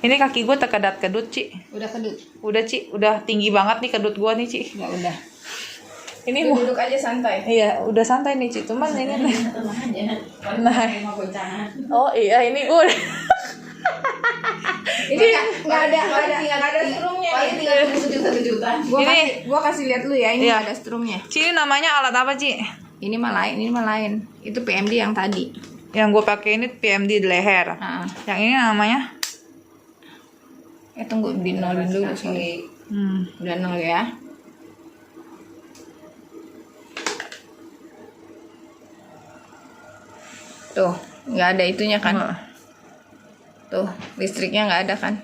Ini kaki gue terkedat-kedut, Ci. Udah kedut. Udah, Ci. Udah tinggi banget nih kedut gue nih, Ci. Ya udah. Ini Lu duduk aja santai. Iya, udah santai nih, Ci. Cuman ini nih. Nah. Oh iya, ini gue. Ini nggak ada strumnya. Paling tinggal kejutan. Gua kasih lihat lu ya, ini Iya. nggak ada strumnya. Ci, ini namanya alat apa, Ci? Ini mah lain. Itu PMD yang tadi. Yang gue pakai ini PMD di leher. Yang ini namanya? Tunggu dinolin dulu, sorry. Udah nol ya. Tuh, nggak ada itunya kan? Tuh, listriknya nggak ada kan?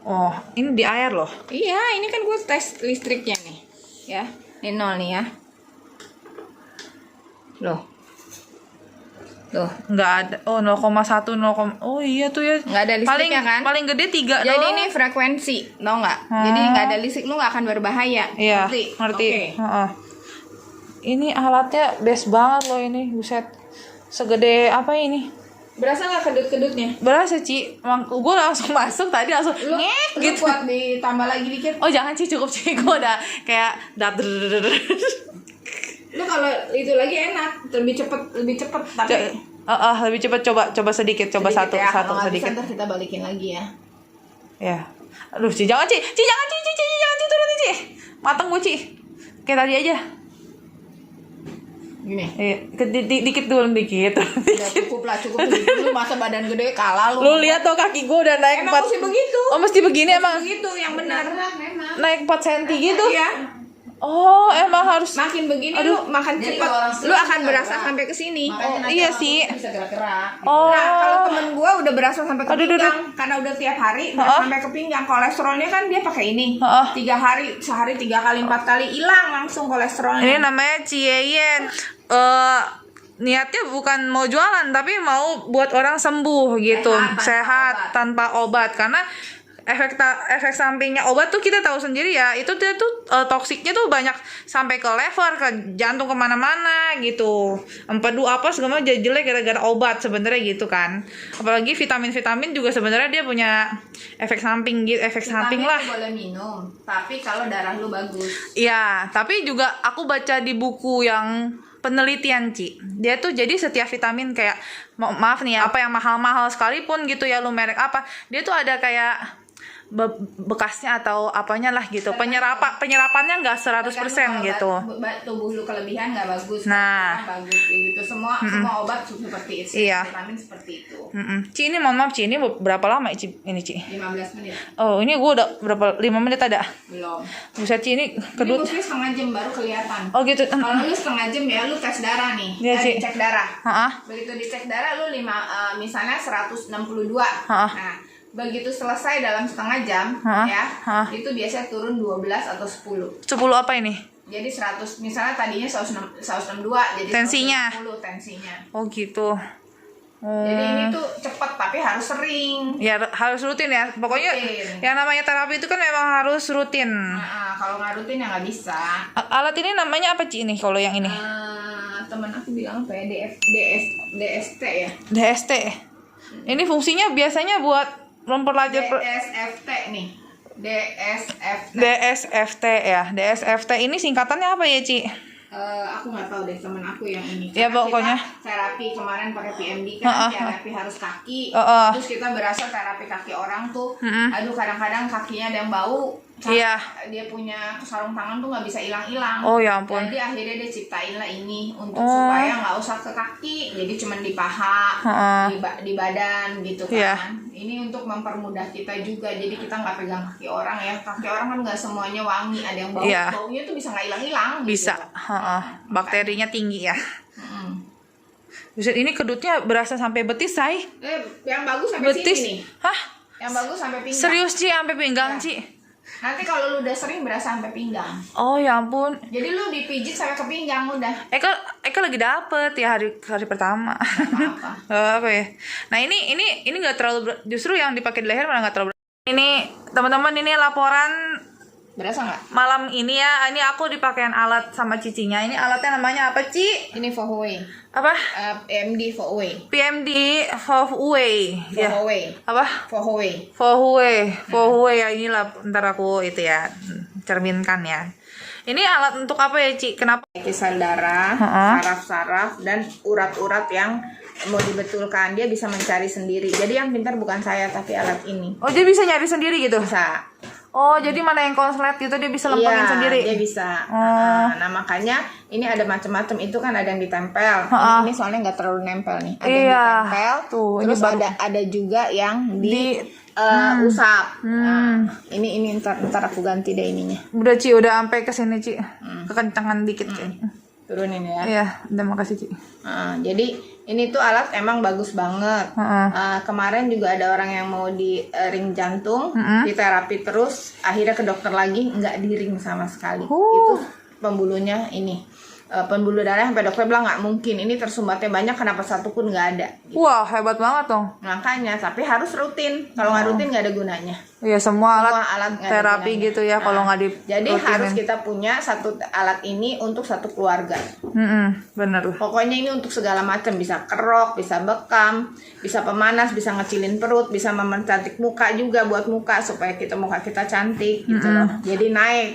Oh, ini di air loh. Iya, ini kan gue tes listriknya nih. Ya, ini nol nih ya. Loh. Tuh. Nggak ada. Oh, 0,1, 0, oh iya tuh ya. Nggak ada listriknya kan? Paling gede 3 Jadi doang. ini frekuensi, tau nggak? Jadi nggak ada listrik, lu nggak akan berbahaya. Iya, ngerti. Oke. Ini alatnya best banget loh ini, buset. Segede apa ini? Berasa nggak kedut-kedutnya? Berasa, Ci. Gue langsung masuk tadi langsung Lu gitu. kuat ditambah lagi dikit. Oh jangan, Ci, cukup, Ci. Gue udah kayak Lu kalau itu lagi enak, lebih cepet tapi lebih cepat. Coba sedikit, coba sedikit ya. satu Kalau nggak sedikit. bisa, ntar kita balikin lagi ya. Ya. Aduh, Ci, jangan, Ci. Ci, jangan, Ci, jangan, Ci, turun, Ci. Mateng gue, Ci. Kayak tadi aja. Gini. Dikit dulu, dikit. Udah cukup dulu, masa badan gede kalah lu. Lu lihat tuh kaki gue udah naik Emang 4. mesti begitu. Oh, mesti begini emang. Begitu yang benar. Naik 4 cm gitu. Iya. Oh, emang harus. Makin begini lu makan cepat. Lu akan berasa sampai ke sini. Oh, iya sih. Bisa gerak-gerak. Oh. Nah, kalau temen gua udah berasa sampai ke Aduh, pinggang karena udah tiap hari sampai ke pinggang. Kolesterolnya kan dia pakai ini. 3 hari, sehari 3 kali 4 kali hilang langsung kolesterolnya. Ini namanya Cieyen. Niatnya bukan mau jualan tapi mau buat orang sembuh gitu, sehat tanpa obat. Karena efek sampingnya obat tuh kita tahu sendiri ya, itu dia tuh toksiknya tuh banyak sampai ke lever, ke jantung, kemana-mana gitu. Empedu apa segala jadi jelek gara-gara obat sebenarnya gitu kan. Apalagi vitamin juga sebenarnya dia punya efek samping gitu, efek samping lah. Boleh minum, tapi kalau darah lu bagus. Iya, tapi juga aku baca di buku yang penelitian, Ci. Dia tuh jadi setiap vitamin kayak maaf nih ya, apa yang mahal-mahal sekalipun gitu ya, lu merek apa, dia tuh ada kayak bekasnya atau apanya lah gitu. Penyerapannya nggak 100% gitu. Tubuh lu kelebihan nggak bagus. Nah, bagus gitu. Semua obat seperti itu. Iya. Vitamin seperti itu. Ci, ini mohon maaf, Ci, ini berapa lama Ci? Ini, Ci? 15 menit. Oh, ini gue udah berapa 5 menit ada? Belum. Buset, Ci, ini kedut. Ini setengah jam baru kelihatan. Oh gitu. Kalau lu setengah jam ya lu tes darah nih. Iya, Ci. Cek darah. Begitu Begitu dicek darah lu misalnya 162. Nah, begitu selesai dalam setengah jam itu biasanya turun 12 atau 10. 10 apa ini? Jadi 100, misalnya tadinya 162 jadi tensinya. 160 tensinya. Oh gitu. Jadi ini tuh cepet tapi harus sering. Ya harus rutin ya. Pokoknya rutin. Yang namanya terapi itu kan memang harus rutin. Kalau nggak rutin ya nggak bisa. Alat ini namanya apa, Ci, ini kalau yang ini? Temen aku bilang apa ya, DST ya. DST. Ini fungsinya biasanya buat memperlanjut DSFT nih. DSFT ya. DSFT ini singkatannya apa ya, Ci? Aku nggak tahu deh, temen aku yang ini. Ya pokoknya terapi kemarin pakai PMD kan, terapi harus kaki. Terus kita berasa terapi kaki orang tuh, aduh kadang-kadang kakinya ada yang bau. Iya. Dia punya sarung tangan tuh nggak bisa hilang-hilang. Oh ya ampun. Jadi akhirnya dia ciptain lah ini untuk supaya nggak usah ke kaki, jadi cuma di paha, di badan gitu kan. Iya. Ini untuk mempermudah kita juga, jadi kita nggak pegang kaki orang ya. Kaki orang kan nggak semuanya wangi, ada yang bau, baunya tuh bisa nggak hilang-hilang. Bisa. Gitu. Bakterinya tinggi ya. Buset, ini kedutnya berasa sampai betis, Say. Yang bagus sampai betis. sini nih. Hah? Yang bagus sampai pinggang. Serius, Ci, sampai pinggang, Ci? Nanti kalau lu udah sering berasa sampai pinggang. Oh ya ampun. Jadi lu dipijit sampai ke pinggang udah. Eka lagi dapet ya hari pertama. Apa ya? Nah ini nggak terlalu justru yang dipakai di leher malah nggak terlalu. Ini teman-teman, ini laporan Berasa nggak? Malam ini ya, ini aku dipakein alat sama cicinya. Ini alatnya namanya apa, Ci? Ini Fohaway. Apa? PMD Fohaway. PMD Fohaway. Ya. Fohaway. Apa? Fohaway. Fohaway ya, inilah ntar aku itu ya cerminkan ya. Ini alat untuk apa ya, Ci? Kenapa? Kisar darah, saraf-saraf, dan urat-urat yang mau dibetulkan. Dia bisa mencari sendiri. Jadi yang pintar bukan saya, tapi alat ini. Oh, dia bisa nyari sendiri gitu? Bisa. Oh, jadi mana yang konslet gitu dia bisa lempengin sendiri? Iya, dia bisa. Nah, makanya ini ada macam-macam. Itu kan ada yang ditempel. Ini soalnya nggak terlalu nempel nih. Ada yang ditempel. Tuh, terus ada juga yang usap. Nah, ini ntar aku ganti deh ininya. Udah, Ci, udah sampai ke sini, Ci. Kekencangan dikit kayaknya. Turunin ya. Iya, udah makasih, Ci. Jadi ini tuh alat emang bagus banget. Kemarin juga ada orang yang mau di ring jantung, di terapi terus, akhirnya ke dokter lagi nggak di ring sama sekali. Itu pembuluhnya ini. Pembuluh darah sampai dokter bilang nggak mungkin, ini tersumbatnya banyak, kenapa satu pun nggak ada gitu. Wah, hebat banget dong. Makanya, tapi harus rutin. Kalau nggak rutin nggak ada gunanya. Iya, semua alat terapi gitu ya, kalau nggak di jadi harus kita punya satu alat ini untuk satu keluarga. Bener. Pokoknya ini untuk segala macam, bisa kerok, bisa bekam, bisa pemanas, bisa ngecilin perut, bisa mempercantik muka juga, buat muka supaya muka kita cantik gitu loh. Jadi naik,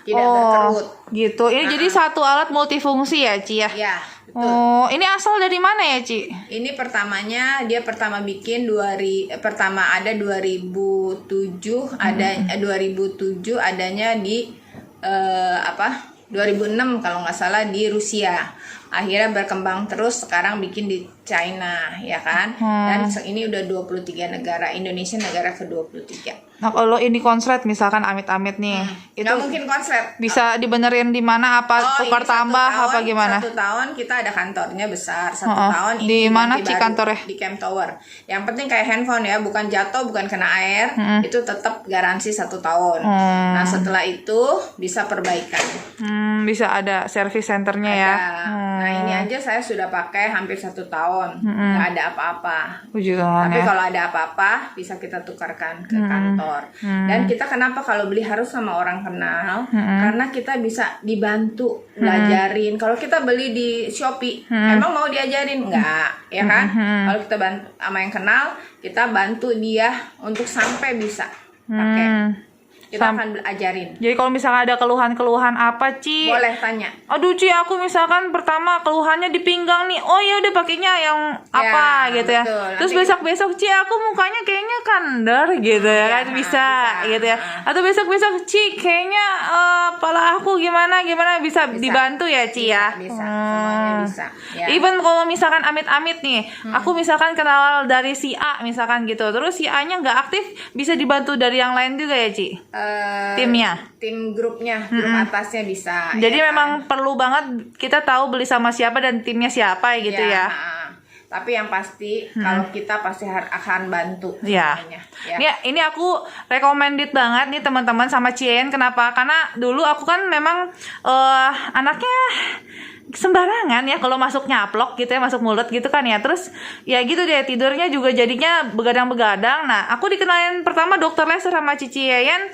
tidak berkerut. Gitu. Ini jadi satu alat multifungsi ya, Ci ya? Iya, betul. Oh, ini asal dari mana ya, Ci? Ini dia pertama bikin pertama ada 2007, ada 2007 adanya di 2006 kalau nggak salah di Rusia. Akhirnya berkembang terus, sekarang bikin di China, ya kan? Dan ini udah 23 negara, Indonesia negara ke-23. Nah, kalau ini konslet misalkan amit-amit nih, itu nggak mungkin konslet. bisa dibenerin di mana, apa tukar tambah apa gimana? 1 tahun kita ada kantornya besar, 1 tahun di ini mana, ganti Ci, baru, kantornya? Di Camp Tower. Yang penting kayak handphone ya, bukan jatuh, bukan kena air, itu tetap garansi 1 tahun. Nah, setelah itu bisa perbaikan. Bisa ada service centernya ya. Nah, ini aja saya sudah pakai hampir 1 tahun, nggak ada apa-apa. Tapi kalau ada apa-apa bisa kita tukarkan ke kantor. Dan kita kenapa kalau beli harus sama orang kenal? Karena kita bisa dibantu belajarin. Kalau kita beli di Shopee, emang mau diajarin? Enggak, ya kan? Kalau kita bantu sama yang kenal, kita bantu dia untuk sampai bisa pakai. Kita akan ajarin. Jadi kalau misalnya ada keluhan-keluhan apa, Ci? Boleh tanya. Aduh, Ci, aku misalkan pertama keluhannya di pinggang nih. Oh ya udah pakainya yang apa gitu ya. Betul. Terus besok-besok, Ci, aku mukanya kayaknya kandar gitu ya kan, bisa gitu ya. Atau besok-besok, Ci, kayaknya kepala aku gimana bisa dibantu ya, Ci ya. Bisa. Semuanya bisa. Ya. Even kalau misalkan amit-amit nih, aku misalkan kenal dari si A misalkan gitu. Terus si A-nya nggak aktif, bisa dibantu dari yang lain juga ya, Ci? Timnya, tim grupnya, grup atasnya bisa. Jadi ya memang perlu banget kita tahu beli sama siapa dan timnya siapa gitu ya. Tapi yang pasti kalau kita pasti akan bantu. Ya. Ini aku recommended banget nih teman-teman sama Cien. Kenapa? Karena dulu aku kan memang anaknya sembarangan ya, kalau masuk nyaplok gitu ya, masuk mulut gitu kan ya. Terus ya gitu deh, tidurnya juga jadinya begadang-begadang. Nah, aku dikenalin pertama dokter laser sama Cici Yeyen,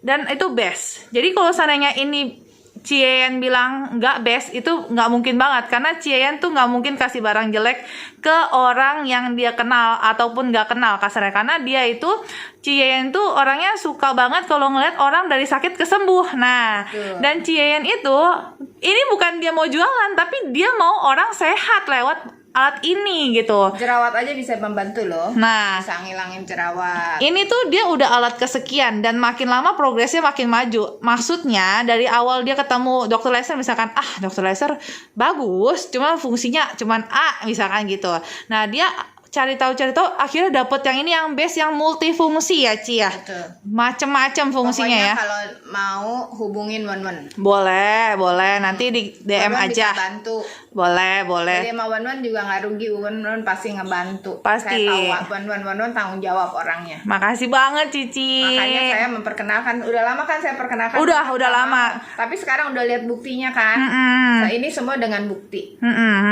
dan itu best. Jadi kalau seandainya ini Ci Yeyen bilang nggak best, itu nggak mungkin banget, karena Ci Yeyen tuh nggak mungkin kasih barang jelek ke orang yang dia kenal ataupun nggak kenal kasarnya, karena dia itu Ci Yeyen tuh orangnya suka banget kalau ngeliat orang dari sakit kesembuh. Nah, dan Ci Yeyen itu ini bukan dia mau jualan, tapi dia mau orang sehat lewat alat ini gitu. Jerawat aja bisa membantu loh. Nah, bisa ngilangin jerawat. Ini tuh dia udah alat kesekian dan makin lama progresnya makin maju. Maksudnya dari awal dia ketemu dokter laser misalkan, dokter laser bagus, cuma fungsinya cuman A misalkan gitu. Nah, dia cari tahu akhirnya dapet yang ini yang best, yang multifungsi ya, Ci ya. Macem-macem fungsinya. Pokoknya ya. Kalau mau hubungin Wan. Boleh nanti di DM Wan aja. Bisa bantu. Boleh. Jadi sama Wan juga nggak rugi, Wan pasti ngebantu. Pasti. Saya tahu Wan tanggung jawab orangnya. Makasih banget, Cici. Makanya saya memperkenalkan, udah lama kan saya perkenalkan. Udah lama. Tapi sekarang udah lihat buktinya kan. Ini semua dengan bukti.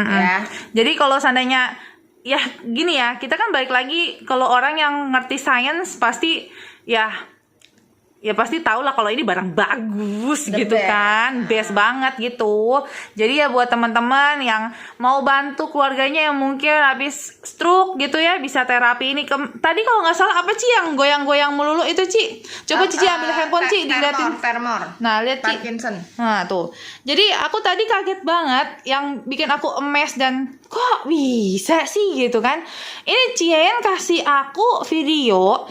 Ya. Jadi kalau seandainya ya gini ya, kita kan balik lagi, kalau orang yang ngerti sains pasti ya ya pasti tau lah kalau ini barang bagus The gitu best. kan, best banget gitu. Jadi ya buat teman-teman yang mau bantu keluarganya yang mungkin habis stroke gitu ya, bisa terapi ini. Tadi kalau nggak salah apa Ci yang goyang-goyang melulu itu Ci? Coba Cici ambil handphone Ci, diliatin. Tremor. Nah lihat Ci. Parkinson. Nah tuh. Jadi aku tadi kaget banget, yang bikin aku emes dan kok bisa sih gitu kan. Ini Cien kasih aku video,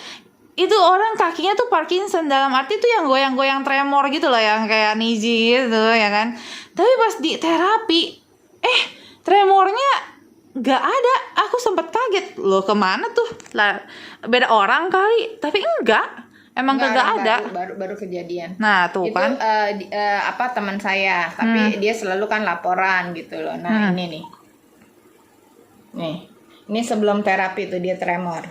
itu orang kakinya tuh Parkinson, dalam arti tuh yang goyang-goyang tremor gitu loh, yang kayak Niji gitu ya kan. Tapi pas di terapi tremornya nggak ada. Aku sempat kaget loh, kemana tuh lah, beda orang kali, tapi enggak, emang kagak ada. Baru kejadian. Nah tuh Itu kan teman saya, tapi dia selalu kan laporan gitu loh. Nah ini ini sebelum terapi tuh dia tremor,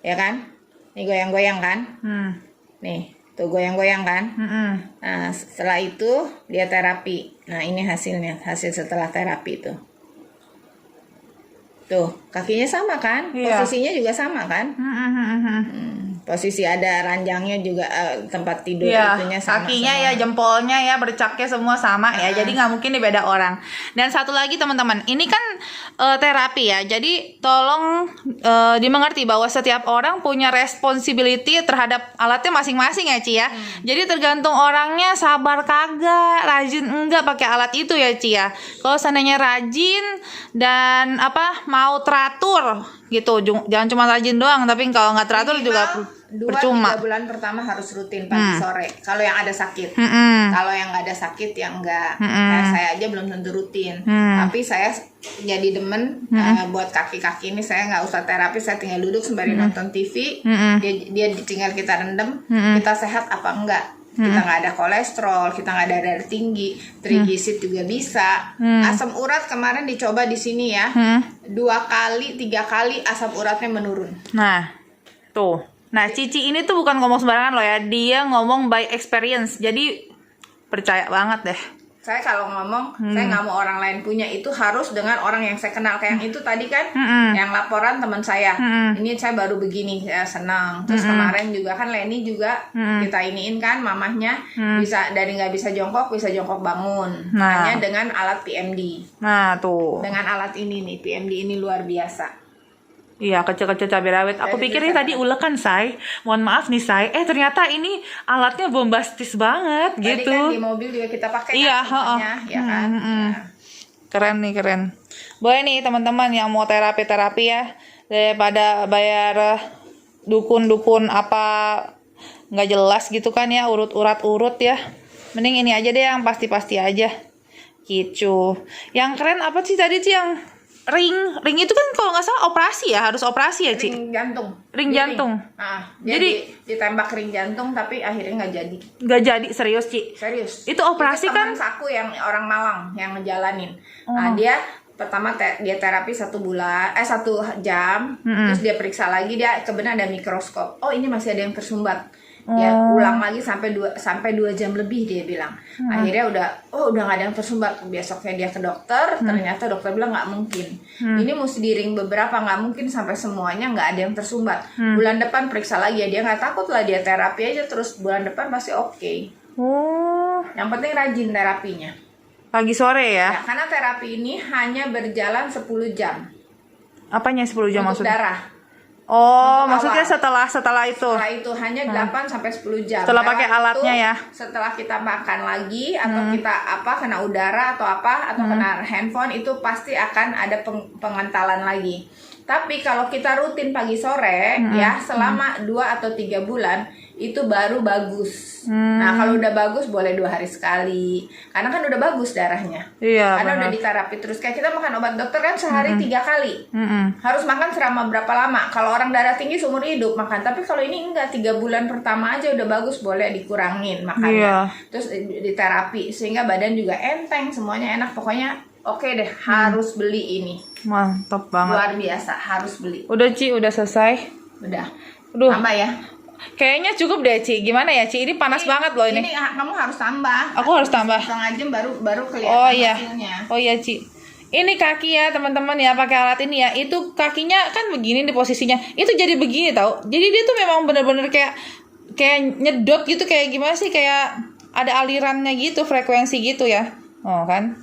ya kan? Ini goyang-goyang kan? Nih, tuh goyang-goyang kan? Nah, setelah itu dia terapi. Nah, ini hasilnya, hasil setelah terapi tuh. Tuh, kakinya sama kan? Iya. Posisinya juga sama kan? Posisi ada ranjangnya juga, tempat tidur itunya sama. Kakinya ya, jempolnya ya, bercaknya semua sama ya. Jadi nggak mungkin nih beda orang. Dan satu lagi teman-teman, ini kan terapi ya. Jadi tolong dimengerti bahwa setiap orang punya responsibility terhadap alatnya masing-masing ya Ci ya. Jadi tergantung orangnya sabar kagak, rajin enggak pakai alat itu ya Ci ya. Kalau seandainya rajin dan mau teratur gitu, jangan cuma rajin doang, tapi kalau nggak teratur juga percuma. 2-3 bulan pertama harus rutin pagi sore. Kalau yang ada sakit, kalau yang nggak ada sakit ya enggak. Saya aja belum tentu rutin. Tapi saya jadi demen buat kaki-kaki ini. Saya nggak usah terapi, saya tinggal duduk sembari nonton TV. Dia tinggal kita rendam, kita sehat apa enggak. Kita nggak ada kolesterol, kita nggak ada darah tinggi, trigliserid juga bisa. Asam urat kemarin dicoba di sini ya, 2 kali 3 kali asam uratnya menurun. Nah tuh, nah Cici ini tuh bukan ngomong sembarangan loh ya, dia ngomong by experience, jadi percaya banget deh. Saya kalau ngomong, saya nggak mau orang lain punya, itu harus dengan orang yang saya kenal. Kayak yang itu tadi kan, yang laporan teman saya. Ini saya baru begini, ya senang. Terus kemarin juga kan Leni juga kita iniin kan, mamahnya bisa dari nggak bisa jongkok bangun. Hanya dengan alat PMD. Nah tuh. Dengan alat ini nih, PMD ini luar biasa. Iya, kecil-kecil cabai rawit. Aku pikir ini tadi ulekan, Say. Mohon maaf nih, Say. Ternyata ini alatnya bombastis banget Tadi gitu. kan di mobil juga kita pakai Iya, kan semuanya, ya kan? Ya. Keren nih, keren. Boleh nih teman-teman yang mau terapi-terapi ya, daripada bayar dukun-dukun apa nggak jelas gitu kan ya, urut ya. Mending ini aja deh yang pasti-pasti aja. Gitu. Yang keren apa sih tadi sih yang ring itu kan kalau nggak salah operasi ya, harus operasi ya Ci? Ring jantung. Ring jantung. Jadi ditembak ring jantung tapi akhirnya nggak jadi. Nggak jadi, serius Ci? Serius. Itu operasi kan? Teman aku yang orang Malang yang ngejalanin. Nah, dia pertama dia terapi 1 jam, terus dia periksa lagi, dia kebetulan ada mikroskop. Oh, ini masih ada yang tersumbat. Ya ulang lagi sampai 2 jam lebih dia bilang. Akhirnya udah nggak ada yang tersumbat. Besoknya dia ke dokter, ternyata dokter bilang nggak mungkin. Ini mesti di-ring beberapa, nggak mungkin sampai semuanya nggak ada yang tersumbat. Bulan depan periksa lagi ya, dia nggak takut lah, dia terapi aja terus bulan depan pasti oke. Yang penting rajin terapinya. Pagi sore ya? Karena terapi ini hanya berjalan 10 jam. Apanya 10 jam untuk maksudnya? darah. Maksudnya setelah itu. Setelah itu hanya 8 sampai 10 jam. Setelah pakai alatnya ya. Setelah kita makan lagi atau kita kena udara atau kena handphone, itu pasti akan ada pengentalan lagi. Tapi kalau kita rutin pagi sore ya selama 2 atau 3 bulan itu baru bagus. Nah, kalau udah bagus boleh 2 hari sekali. Karena kan udah bagus darahnya. Iya, karena benar. udah diterapi terus. Kayak kita makan obat dokter kan sehari 3 kali. Harus makan selama berapa lama? Kalau orang darah tinggi seumur hidup makan. Tapi kalau ini enggak, 3 bulan pertama aja udah bagus, boleh dikurangin makannya. Iya. Terus diterapi sehingga badan juga enteng, semuanya enak. Pokoknya oke deh, harus beli ini. Mantap banget. Luar biasa, harus beli. Udah Ci, udah selesai. Udah. Aduh. Tambah ya. Kayaknya cukup deh Ci. Gimana ya Ci? Ini panas banget loh ini. Ini kamu harus tambah. Aku harus tambah. 1,5 jam baru kelihatan hasilnya. Oh iya Ci. Ini kaki ya teman-teman ya, pakai alat ini ya. Itu kakinya kan begini di posisinya. Itu jadi begini tau. Jadi dia tuh memang bener-bener kayak kayak nyedot gitu, kayak gimana sih, kayak ada alirannya gitu, frekuensi gitu ya. Oh kan.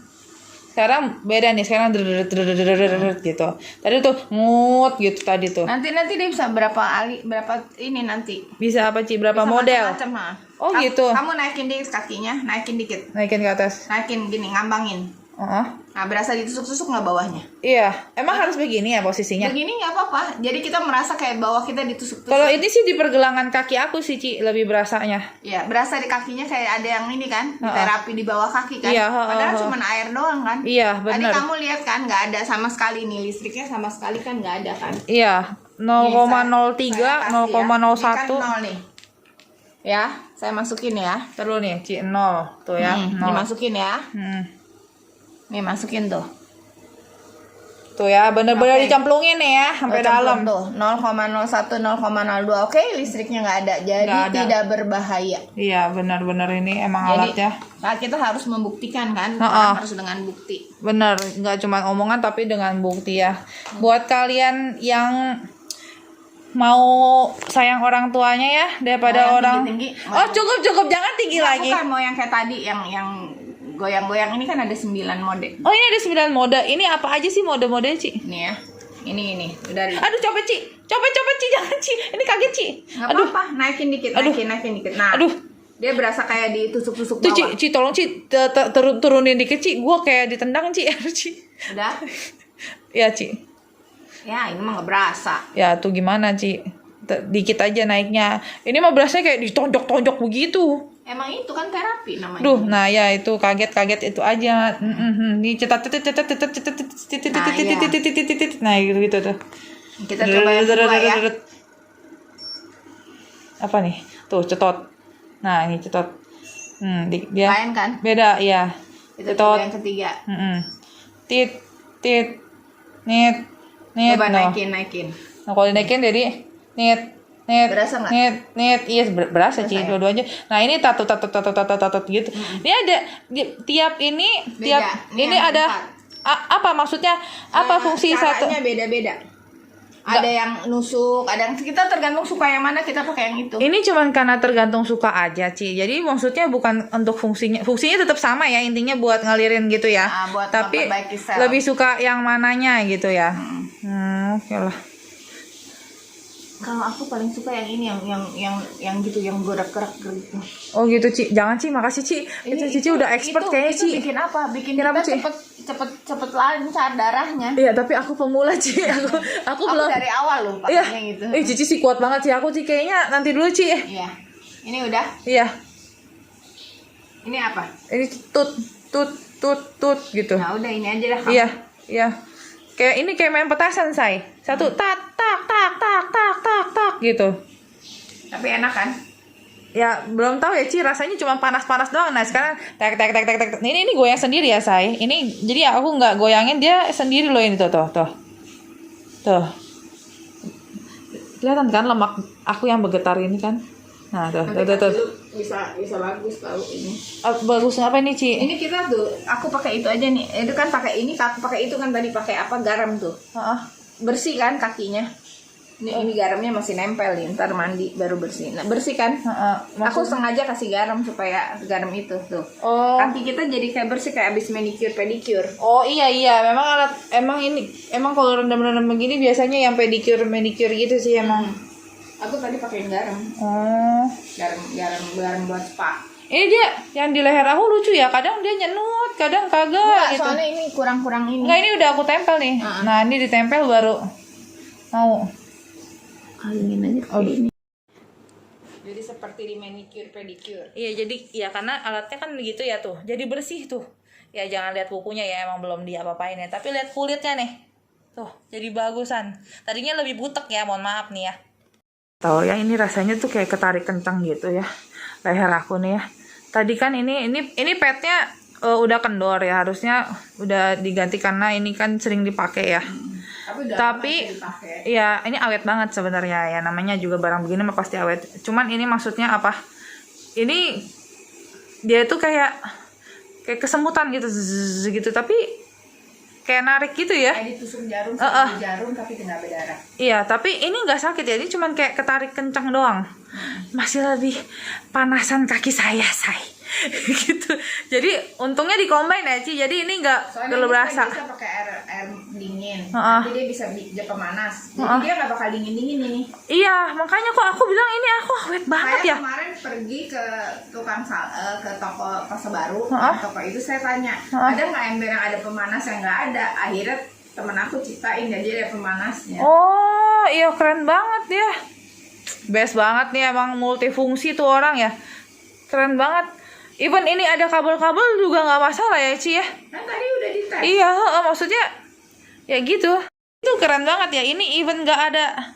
Sekarang beda nih, sekarang gitu. Tadi tuh ngut gitu tadi tuh. Nanti dia bisa berapa ini nanti. Bisa apa Ci? Berapa Bisa model? macam-macam, Oh gitu. Kamu naikin dikit kakinya, naikin dikit. Naikin ke atas. Naikin gini, ngambangin. Nah, berasa ditusuk-tusuk nggak bawahnya? Iya, emang harus begini ya posisinya? Begini nggak apa-apa. Jadi kita merasa kayak bawah kita ditusuk-tusuk. Kalau ini sih di pergelangan kaki aku sih Ci, lebih berasanya. Iya, berasa di kakinya kayak ada yang ini kan, di terapi di bawah kaki kan. Iya, Padahal cuma air doang kan. Iya, Tadi benar. kamu lihat kan, nggak ada sama sekali nih, listriknya sama sekali kan nggak ada kan. Iya, 0,03, 0,01. Kan 0 nih. Ya, saya masukin ya. Terus nih, Ci 0 tuh ya. 0. Dimasukin ya. Nih masukin tuh. Tuh ya, bener-bener Oke. dicemplungin nih ya sampai dalam. Tuh 0,01, 0,02. Oke, listriknya nggak ada. Jadi Nggak ada. tidak berbahaya. Iya, benar-benar ini emang Jadi alatnya. nah, kita harus membuktikan kan, Ha-ha. harus dengan bukti. Bener, nggak cuma omongan tapi dengan bukti ya. Buat kalian yang mau sayang orang tuanya ya daripada Mau yang orang. tinggi-tinggi, Oh cukup, jangan tinggi Nggak, lagi. bukan mau yang kayak tadi, yang goyang-goyang ini kan ada 9 mode. Oh ini ada 9 mode. Ini apa aja sih mode-mode Ci? Nih ya. Ini udah. Aduh coba Ci, jangan Ci. Ini kaget Ci. Nggak Aduh, apa-apa, naikin dikit, Aduh. naikin dikit. Nah, Aduh. dia berasa kayak ditusuk-tusuk Tuh bawah. Ci, tolong Ci, turunin dikit Ci. Gua kayak ditendang Ci. Aduh Ci. Udah? Ya Ci. Ya, ini mah nggak berasa. Ya tuh gimana Ci? Dikit aja naiknya. Ini mah berasanya kayak ditonjok-tonjok begitu. Emang itu kan terapi namanya. Duh, nah ya itu kaget itu aja. Ini cetat nah gitu tuh. Kita coba yang kedua ya. Apa nih? Tuh cetot. Nah ini cetot. Dia Lain kan? beda ya. Kita Cetot. coba yang ketiga. Tit nit Coba no. naikin. Nah kalau dinaikin jadi nit Berasa nggak? iya berasa Ci, ya? dua-duanya. Nah ini tatut gitu. Ini ada tiap ini Beda. tiap Ini ini yang ada keempat. apa maksudnya, apa fungsi satu. Caranya beda-beda. Ada yang nusuk, ada yang kita tergantung suka yang mana, kita pakai yang itu. Ini cuman karena tergantung suka aja Ci. Jadi maksudnya bukan untuk fungsinya tetap sama ya, intinya buat ngalirin gitu ya. Buat Tapi memperbaiki sel. lebih suka yang mananya gitu ya. Oke lah. Kalau aku paling suka yang ini, yang gitu, yang gerak-gerak gitu. Oh gitu Ci, jangan Ci, makasih Ci. Itu Cici udah expert kayaknya Ci. Bikin apa? Bikin Kenapa, kita Ci? cepet lancar darahnya. Iya, tapi aku pemula Ci. Aku belum. dari awal loh Iya. pakainya gitu. Cici sih kuat banget sih. Aku Ci kayaknya nanti dulu Ci. Iya. Ini udah. Iya. Ini apa? Ini tut gitu. Nah udah, ini aja dah. Iya. Kayak ini kayak main petasan say. Satu tak gitu. Tapi enak kan? Ya belum tahu ya Ci, rasanya cuma panas-panas doang. Nah sekarang tek. Ini goyang sendiri ya say. Ini jadi aku nggak goyangin, dia sendiri loh ini tuh. Kelihatan kan lemak aku yang bergetar ini kan. Nah tuh. Bisa bagus tahu ini. Bagus apa ini Ci? Ini kita tuh, aku pakai itu aja nih. Itu kan pakai ini, aku pakai itu kan tadi, pakai apa, garam tuh. Bersih kan kakinya. Ini garamnya masih nempel nih, ntar mandi baru bersih. Nah bersih kan? Aku sengaja kasih garam supaya garam itu tuh. Kaki kita jadi kayak bersih, kayak abis manicure pedicure. Oh iya, emang kalau rendam-rendam begini biasanya yang pedicure gitu sih emang. Aku tadi pakai garam. Garam buat spa. Ini dia yang di leher aku lucu ya, kadang dia nyenut, kadang kagak gitu. Soalnya ini kurang ini. Enggak, ini udah aku tempel nih. Nah ini ditempel baru mau. Halingin aja ini. Jadi seperti di manicure pedicure. Iya, jadi ya karena alatnya kan gitu ya tuh. Jadi bersih tuh. Ya jangan lihat kukunya ya, emang belum diapa-apain ya. Tapi lihat kulitnya nih. Tuh, jadi bagusan. Tadinya lebih butek ya, mohon maaf nih ya. Tahu ya, ini rasanya tuh kayak ketarik kencang gitu ya. Leher aku nih ya. Tadi kan ini padnya udah kendor ya, harusnya udah diganti karena ini kan sering dipakai ya. Tapi ya ini awet banget sebenarnya ya, namanya juga barang begini mah pasti awet. Cuman ini maksudnya apa? Ini dia tuh kayak kesemutan gitu, tapi kayak narik gitu ya. Kayak ditusuk jarum, jarum tapi tidak berdarah. Iya, tapi ini nggak sakit ya, ini cuman kayak ketarik kencang doang. Masih lebih panasan kaki saya, say. Gitu. Jadi untungnya di combine ya, Ci. Jadi ini nggak terlalu berasa. Soalnya bisa pakai air dingin. Nanti dia bisa pemanas. Jadi dia nggak bakal dingin-dingin ini. Iya, makanya kok aku bilang ini aku awet banget saya ya. Kemarin pergi ke tukang ke toko Pasar Baru, toko itu saya tanya, ada nggak ember yang ada pemanas? Yang nggak ada. Akhirnya temen aku ciptain jadi ada pemanasnya. Oh, iya keren banget ya. Best banget nih, emang multifungsi tuh orang ya. Keren banget. Even ini ada kabel-kabel juga nggak masalah ya, Ci ya. Kan tadi udah dites. Iya, maksudnya ya gitu. Itu keren banget ya. Ini even nggak ada.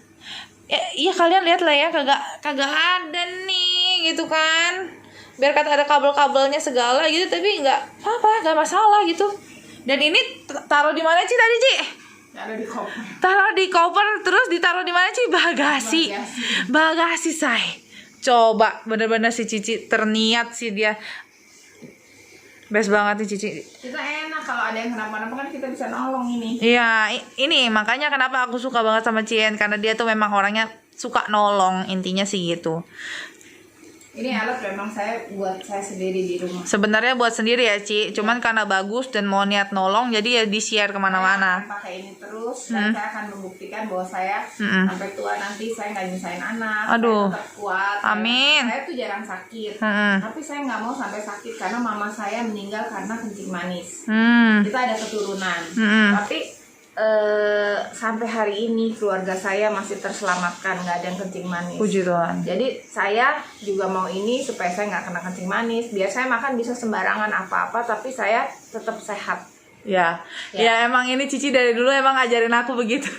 Ya kalian lihat lah ya, kagak ada nih gitu kan. Biar kata ada kabel-kabelnya segala gitu, tapi nggak apa-apa, nggak masalah gitu. Dan ini taruh di mana, Ci, tadi, Ci? Taruh di koper, terus ditaruh di mana, Ci? Bagasi, say. Coba, bener-bener si Cici terniat sih dia. Best banget nih Cici. Kita enak kalau ada yang kenapa-napa kan kita bisa nolong ini. Iya, ini makanya kenapa aku suka banget sama Cien, karena dia tuh memang orangnya suka nolong, intinya sih gitu. Ini alat memang buat saya sendiri di rumah. Sebenarnya buat sendiri ya, Ci. Cuman karena bagus dan mau niat nolong, jadi ya di-share kemana-mana. Saya akan pakai ini terus, dan saya akan membuktikan bahwa saya sampai tua nanti saya nggak nyusahin anak. Aduh. Saya tetap kuat. Amin. Saya tuh jarang sakit. Tapi saya nggak mau sampai sakit karena mama saya meninggal karena kencing manis. Kita ada keturunan. Tapi sampai hari ini keluarga saya masih terselamatkan, nggak ada yang kencing manis. Puji Tuhan. Jadi saya juga mau ini supaya saya nggak kena kencing manis. Biar saya makan bisa sembarangan apa-apa, tapi saya tetap sehat. Ya emang ini Cici dari dulu emang ajarin aku begitu.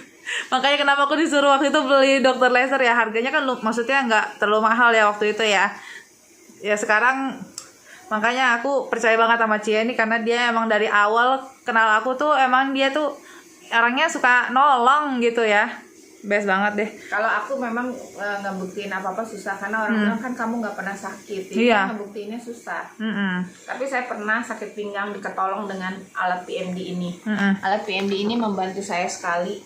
Makanya kenapa aku disuruh waktu itu beli dokter laser ya, harganya kan maksudnya nggak terlalu mahal ya waktu itu ya. Ya sekarang makanya aku percaya banget sama Cia ini, karena dia emang dari awal kenal aku tuh emang dia tuh orangnya suka nolong gitu ya. Best banget deh. Kalau aku memang ngebuktiin apa-apa susah, karena orang bilang kan kamu nggak pernah sakit, jadi ngebuktiinnya susah. Tapi saya pernah sakit pinggang diketolong dengan alat PMD ini. Alat PMD ini membantu saya sekali.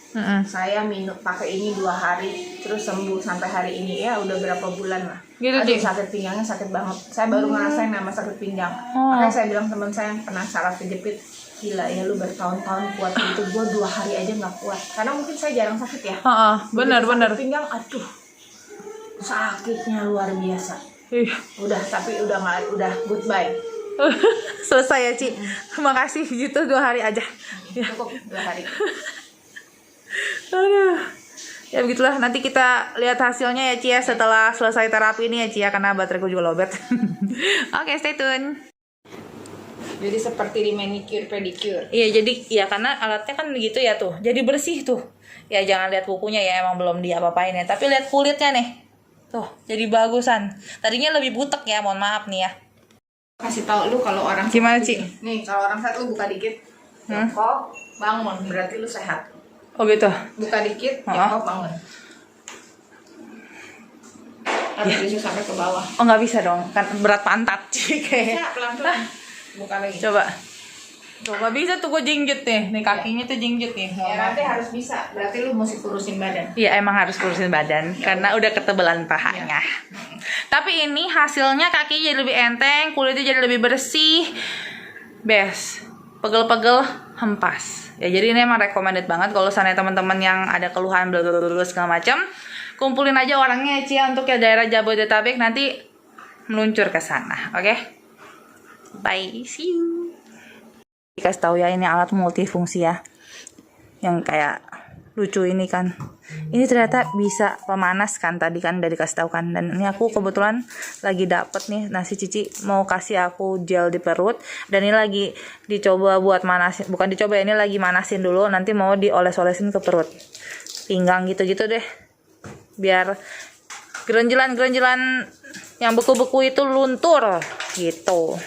Saya pakai ini 2 hari terus sembuh sampai hari ini ya, udah berapa bulan lah. Gitu, aduh sakit pinggangnya sakit banget. Saya baru ngerasain nama sakit pinggang. Makanya saya bilang teman saya yang pernah saraf kejepit, gila ya lu bertahun-tahun kuat gitu, gue 2 hari aja nggak kuat karena mungkin saya jarang sakit ya. Benar pinggang, aduh sakitnya luar biasa. Udah goodbye. Selesai ya, Ci. Makasih gitu 2 hari aja. Cukup 2 hari. Aduh. Ya begitulah, nanti kita lihat hasilnya ya, Ci ya, setelah selesai terapi ini ya, Ci ya, karena bateraiku juga lowbat. Oke, stay tune. Jadi seperti di manicure pedicure. Iya, jadi ya karena alatnya kan begitu ya tuh. Jadi bersih tuh. Ya jangan lihat kukunya ya, emang belum diapa-apain ya. Tapi lihat kulitnya nih. Tuh, jadi bagusan. Tadinya lebih butek ya, mohon maaf nih ya. Kasih tahu lu kalau orang gimana, Ci? Nih, kalau orang sakit lu buka dikit. Jongkok, bangun, berarti lu sehat. Oh gitu. Buka dikit, jongkok, bangun. Harus bisa sampai ke bawah. Oh, nggak bisa dong. Kan berat pantat, Ci. Bisa, pelan-pelan. Buka lagi. Coba. Tuh, gak bisa tuh gue jingjit nih. Nih kakinya tuh jingjit nih. Ya nanti harus bisa. Berarti lu mesti kurusin badan. Iya, emang harus kurusin badan. Karena udah ketebalan pahanya. Tapi ini hasilnya kaki jadi lebih enteng, kulitnya jadi lebih bersih. Best. Pegel-pegel, hempas. Ya jadi ini emang recommended banget kalau misalnya teman-teman yang ada keluhan blablabla segala macam, kumpulin aja orangnya Cia untuk ya daerah Jabodetabek, nanti meluncur ke sana. Oke? Bye, see you. Dikasih tahu ya, ini alat multifungsi ya, yang kayak lucu ini kan. Ini ternyata bisa pemanas kan, tadi kan udah dikasih tahu kan. Dan ini aku kebetulan lagi dapet nih, nasi Cici mau kasih aku gel di perut, dan ini lagi dicoba buat manasin, bukan dicoba ya, ini lagi manasin dulu, nanti mau dioles-olesin ke perut, pinggang gitu-gitu deh, biar gerenjelan yang beku-beku itu luntur gitu.